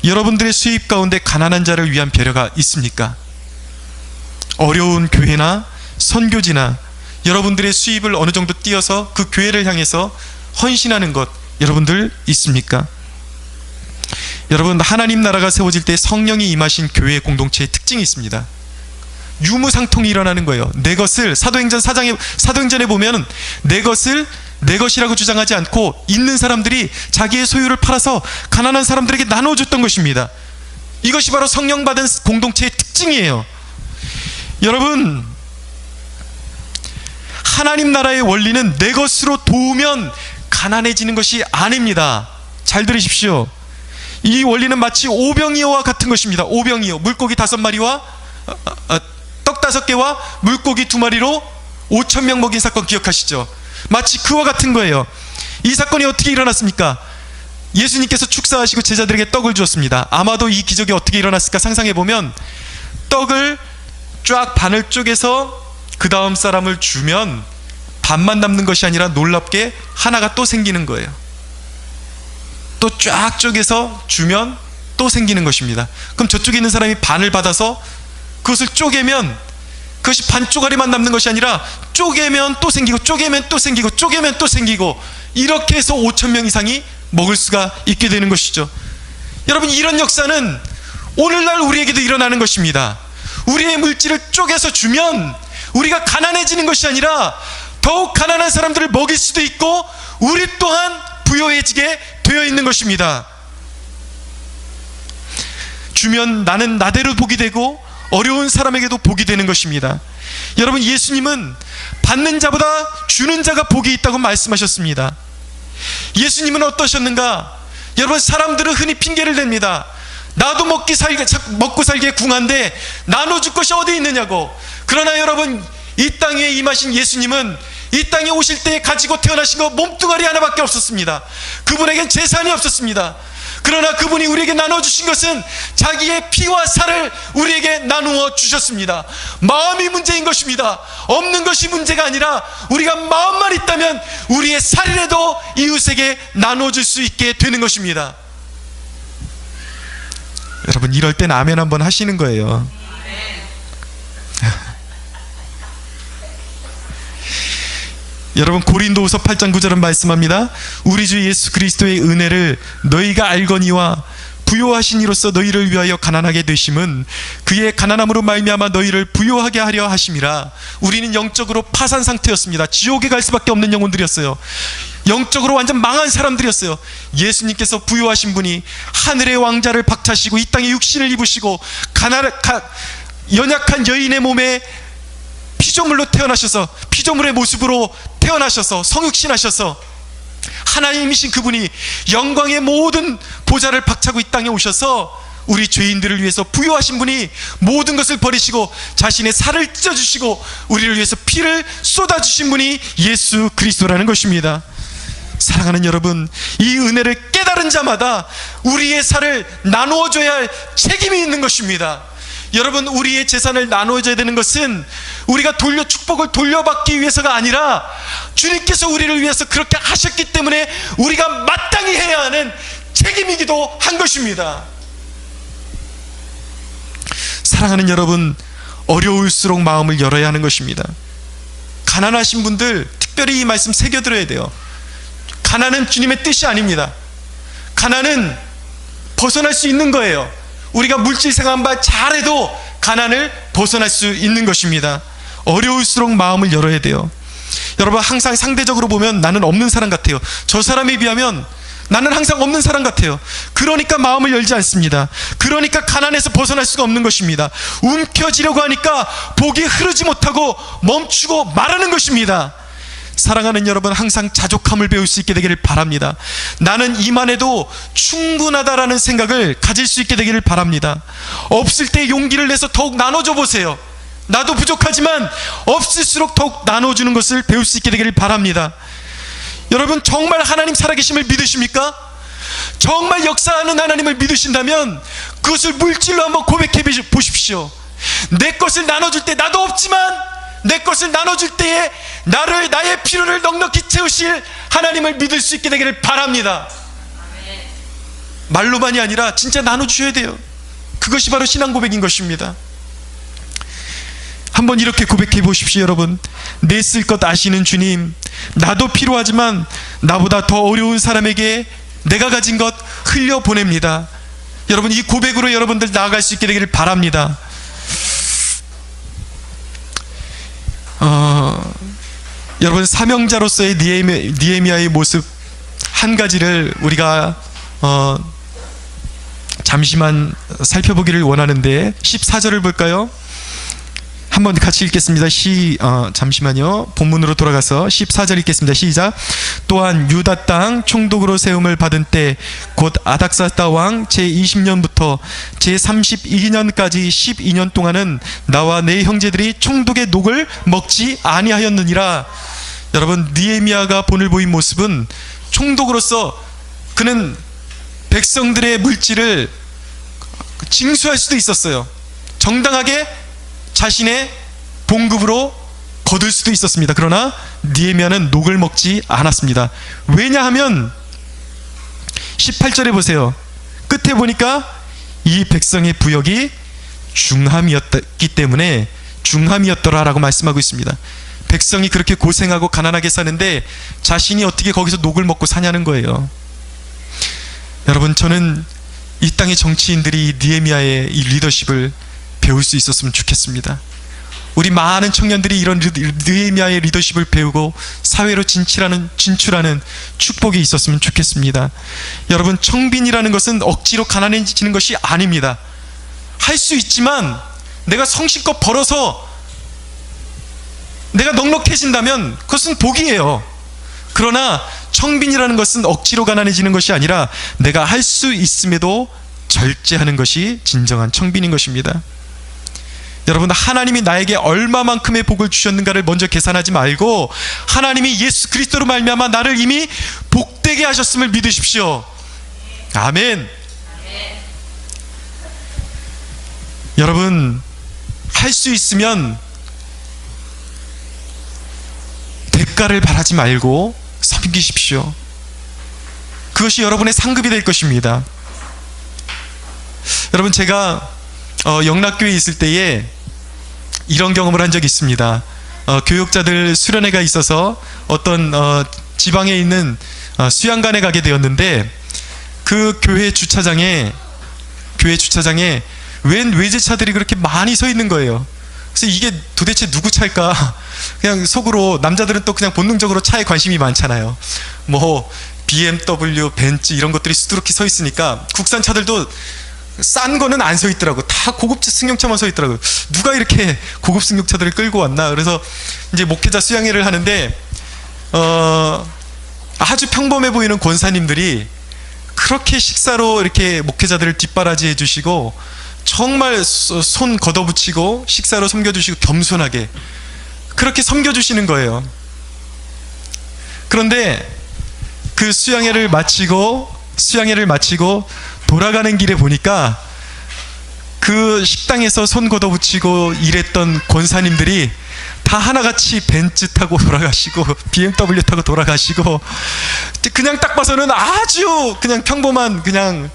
여러분들의 수입 가운데 가난한 자를 위한 배려가 있습니까? 어려운 교회나 선교지나 여러분들의 수입을 어느 정도 띄어서 그 교회를 향해서 헌신하는 것 여러분들 있습니까? 여러분, 하나님 나라가 세워질 때 성령이 임하신 교회 공동체의 특징이 있습니다. 유무상통이 일어나는 거예요. 내 것을 사도행전에 보면 내 것을 내 것이라고 주장하지 않고 있는 사람들이 자기의 소유를 팔아서 가난한 사람들에게 나눠줬던 것입니다. 이것이 바로 성령 받은 공동체의 특징이에요. 여러분, 하나님 나라의 원리는 내 것으로 도우면 가난해지는 것이 아닙니다. 잘 들으십시오. 이 원리는 마치 오병이어와 같은 것입니다. 오병이어, 물고기 5마리와 떡 5개와 물고기 2마리로 5,000명 먹인 사건 기억하시죠? 마치 그와 같은 거예요. 이 사건이 어떻게 일어났습니까? 예수님께서 축사하시고 제자들에게 떡을 주었습니다. 아마도 이 기적이 어떻게 일어났을까 상상해보면, 떡을 쫙 반을 쪼개서 그 다음 사람을 주면 반만 남는 것이 아니라 놀랍게 하나가 또 생기는 거예요. 또 쫙 쪼개서 주면 또 생기는 것입니다. 그럼 저쪽에 있는 사람이 반을 받아서 그것을 쪼개면 그것이 반 쪼가리만 남는 것이 아니라 쪼개면 또 생기고, 쪼개면 또 생기고, 쪼개면 또 생기고, 이렇게 해서 5,000명 이상이 먹을 수가 있게 되는 것이죠. 여러분, 이런 역사는 오늘날 우리에게도 일어나는 것입니다. 우리의 물질을 쪼개서 주면 우리가 가난해지는 것이 아니라 더욱 가난한 사람들을 먹일 수도 있고, 우리 또한 부유해지게 되어 있는 것입니다. 주면 나는 나대로 복이 되고 어려운 사람에게도 복이 되는 것입니다. 여러분, 예수님은 받는 자보다 주는 자가 복이 있다고 말씀하셨습니다. 예수님은 어떠셨는가? 여러분, 사람들은 흔히 핑계를 댑니다. 나도 먹고 살기에 궁한데 나눠줄 것이 어디 있느냐고. 그러나 여러분, 이 땅 위에 임하신 예수님은 이 땅에 오실 때 가지고 태어나신 거 몸뚱아리 하나밖에 없었습니다. 그분에겐 재산이 없었습니다. 그러나 그분이 우리에게 나눠주신 것은 자기의 피와 살을 우리에게 나누어 주셨습니다. 마음이 문제인 것입니다. 없는 것이 문제가 아니라 우리가 마음만 있다면 우리의 살이라도 이웃에게 나눠줄 수 있게 되는 것입니다. 여러분, 이럴 땐 아멘 한번 하시는 거예요. 여러분, 고린도후서 8장 9절은 말씀합니다. 우리 주 예수 그리스도의 은혜를 너희가 알거니와 부요하신 이로써 너희를 위하여 가난하게 되심은 그의 가난함으로 말미암아 너희를 부요하게 하려 하심이라. 우리는 영적으로 파산 상태였습니다. 지옥에 갈 수밖에 없는 영혼들이었어요. 영적으로 완전 망한 사람들이었어요. 예수님께서 부요하신 분이 하늘의 왕자를 박차시고 이 땅에 육신을 입으시고 연약한 여인의 몸에 피조물로 태어나셔서, 피조물의 모습으로 태어나셔서 성육신하셔서 하나님이신 그분이 영광의 모든 보좌를 박차고 이 땅에 오셔서 우리 죄인들을 위해서 부요하신 분이 모든 것을 버리시고 자신의 살을 찢어주시고 우리를 위해서 피를 쏟아주신 분이 예수 그리스도라는 것입니다. 사랑하는 여러분, 이 은혜를 깨달은 자마다 우리의 살을 나누어줘야 할 책임이 있는 것입니다. 여러분, 우리의 재산을 나누어줘야 되는 것은 우리가 축복을 돌려받기 위해서가 아니라 주님께서 우리를 위해서 그렇게 하셨기 때문에 우리가 마땅히 해야 하는 책임이기도 한 것입니다. 사랑하는 여러분, 어려울수록 마음을 열어야 하는 것입니다. 가난하신 분들 특별히 이 말씀 새겨들어야 돼요. 가난은 주님의 뜻이 아닙니다. 가난은 벗어날 수 있는 거예요. 우리가 물질 생활만 잘해도 가난을 벗어날 수 있는 것입니다. 어려울수록 마음을 열어야 돼요. 여러분, 항상 상대적으로 보면 나는 없는 사람 같아요. 저 사람에 비하면 나는 항상 없는 사람 같아요. 그러니까 마음을 열지 않습니다. 그러니까 가난에서 벗어날 수가 없는 것입니다. 움켜쥐려고 하니까 복이 흐르지 못하고 멈추고 말하는 것입니다. 사랑하는 여러분, 항상 자족함을 배울 수 있게 되기를 바랍니다. 나는 이만해도 충분하다라는 생각을 가질 수 있게 되기를 바랍니다. 없을 때 용기를 내서 더욱 나눠줘 보세요. 나도 부족하지만 없을수록 더욱 나눠주는 것을 배울 수 있게 되기를 바랍니다. 여러분, 정말 하나님 살아계심을 믿으십니까? 정말 역사하는 하나님을 믿으신다면 그것을 물질로 한번 고백해 보십시오. 내 것을 나눠줄 때, 나도 없지만 내 것을 나눠줄 때에 나의 필요를 넉넉히 채우실 하나님을 믿을 수 있게 되기를 바랍니다. 말로만이 아니라 진짜 나눠주셔야 돼요. 그것이 바로 신앙 고백인 것입니다. 한번 이렇게 고백해 보십시오. 여러분, 내 쓸 것 아시는 주님, 나도 필요하지만 나보다 더 어려운 사람에게 내가 가진 것 흘려보냅니다. 여러분, 이 고백으로 여러분들 나아갈 수 있게 되기를 바랍니다. 여러분, 사명자로서의 느헤미야의 모습 한 가지를 우리가 잠시만 살펴보기를 원하는데 14절을 볼까요? 한번 같이 읽겠습니다. 잠시만요. 본문으로 돌아가서 14절 읽겠습니다. 시작. 또한 유다 땅 총독으로 세움을 받은 때 곧 아닥사스다 왕 제20년부터 제32년까지 12년 동안은 나와 내 형제들이 총독의 녹을 먹지 아니하였느니라. 여러분, 느헤미야가 본을 보인 모습은 총독으로서 그는 백성들의 물질을 징수할 수도 있었어요. 정당하게 자신의 봉급으로 거둘 수도 있었습니다. 그러나 느헤미야는 녹을 먹지 않았습니다. 왜냐하면 18절에 보세요. 끝에 보니까 이 백성의 부역이 중함이었기 때문에 중함이었더라 라고 말씀하고 있습니다. 백성이 그렇게 고생하고 가난하게 사는데 자신이 어떻게 거기서 녹을 먹고 사냐는 거예요. 여러분, 저는 이 땅의 정치인들이 느헤미야의 이 리더십을 배울 수 있었으면 좋겠습니다. 우리 많은 청년들이 이런 느헤미야의 리더십을 배우고 사회로 진출하는 축복이 있었으면 좋겠습니다. 여러분, 청빈이라는 것은 억지로 가난해지는 것이 아닙니다. 할 수 있지만 내가 성실껏 벌어서 내가 넉넉해진다면 그것은 복이에요. 그러나 청빈이라는 것은 억지로 가난해지는 것이 아니라 내가 할 수 있음에도 절제하는 것이 진정한 청빈인 것입니다. 여러분, 하나님이 나에게 얼마만큼의 복을 주셨는가를 먼저 계산하지 말고 하나님이 예수 그리스도로 말미암아 나를 이미 복되게 하셨음을 믿으십시오. 아멘. 여러분, 할 수 있으면 대가를 바라지 말고 섬기십시오. 그것이 여러분의 상급이 될 것입니다. 여러분, 제가 영락교회에 있을 때에 이런 경험을 한 적이 있습니다. 교육자들 수련회가 있어서 어떤 지방에 있는 수양관에 가게 되었는데 그 교회 주차장에 웬 외제차들이 그렇게 많이 서 있는 거예요. 그래서 이게 도대체 누구 차일까? 그냥 속으로, 남자들은 또 그냥 본능적으로 차에 관심이 많잖아요. 뭐 BMW, 벤츠 이런 것들이 수두룩히 서 있으니까 국산 차들도 싼 거는 안 서 있더라고. 다 고급 승용차만 서 있더라고요. 누가 이렇게 고급 승용차들을 끌고 왔나? 그래서 이제 목회자 수양회를 하는데 아주 평범해 보이는 권사님들이 그렇게 식사로 이렇게 목회자들을 뒷바라지 해주시고 정말 손 걷어붙이고 식사로 섬겨주시고 겸손하게 그렇게 섬겨주시는 거예요. 그런데 그 수양회를 마치고 돌아가는 길에 보니까 그 식당에서 손 걷어붙이고 일했던 권사님들이 다 하나같이 벤츠 타고 돌아가시고 BMW 타고 돌아가시고, 그냥 딱 봐서는 아주 그냥 평범한 그냥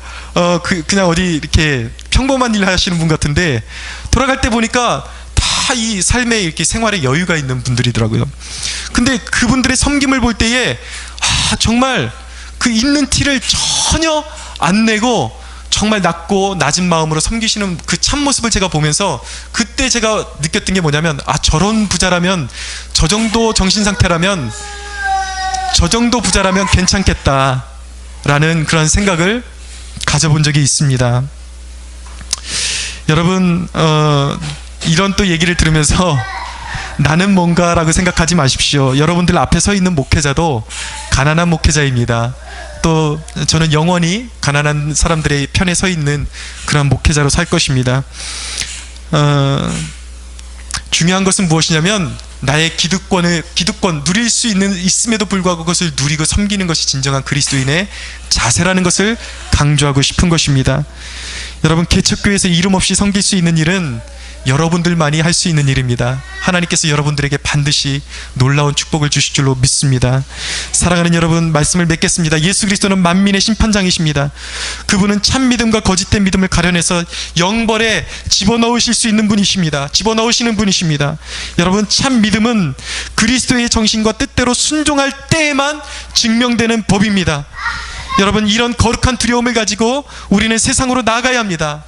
어디 이렇게 평범한 일 하시는 분 같은데 돌아갈 때 보니까 다 이 삶에 이렇게 생활에 여유가 있는 분들이더라고요. 근데 그분들의 섬김을 볼 때에 정말 그 있는 티를 전혀 안 내고 정말 낮은 마음으로 섬기시는 그 참모습을 제가 보면서 그때 제가 느꼈던 게 뭐냐면, 저런 부자라면, 저 정도 정신상태라면, 저 정도 부자라면 괜찮겠다라는 그런 생각을 가져본 적이 있습니다. 여러분, 이런 또 얘기를 들으면서 나는 뭔가라고 생각하지 마십시오. 여러분들 앞에 서 있는 목회자도 가난한 목회자입니다. 또 저는 영원히 가난한 사람들의 편에 서 있는 그런 목회자로 살 것입니다. 중요한 것은 무엇이냐면 나의 기득권 누릴 수 있음에도 불구하고 그것을 누리고 섬기는 것이 진정한 그리스도인의 자세라는 것을 강조하고 싶은 것입니다. 여러분, 개척교회에서 이름 없이 섬길 수 있는 일은 여러분들만이 할 수 있는 일입니다. 하나님께서 여러분들에게 반드시 놀라운 축복을 주실 줄로 믿습니다. 사랑하는 여러분, 말씀을 맺겠습니다. 예수 그리스도는 만민의 심판장이십니다. 그분은 참 믿음과 거짓된 믿음을 가려내서 영벌에 집어넣으실 수 있는 분이십니다. 집어넣으시는 분이십니다. 여러분, 참 믿음은 그리스도의 정신과 뜻대로 순종할 때에만 증명되는 법입니다. 여러분, 이런 거룩한 두려움을 가지고 우리는 세상으로 나아가야 합니다.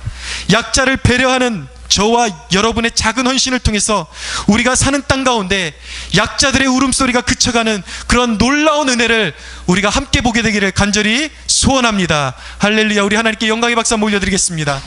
약자를 배려하는 저와 여러분의 작은 헌신을 통해서 우리가 사는 땅 가운데 약자들의 울음소리가 그쳐가는 그런 놀라운 은혜를 우리가 함께 보게 되기를 간절히 소원합니다. 할렐루야. 우리 하나님께 영광의 박수 한번 올려드리겠습니다.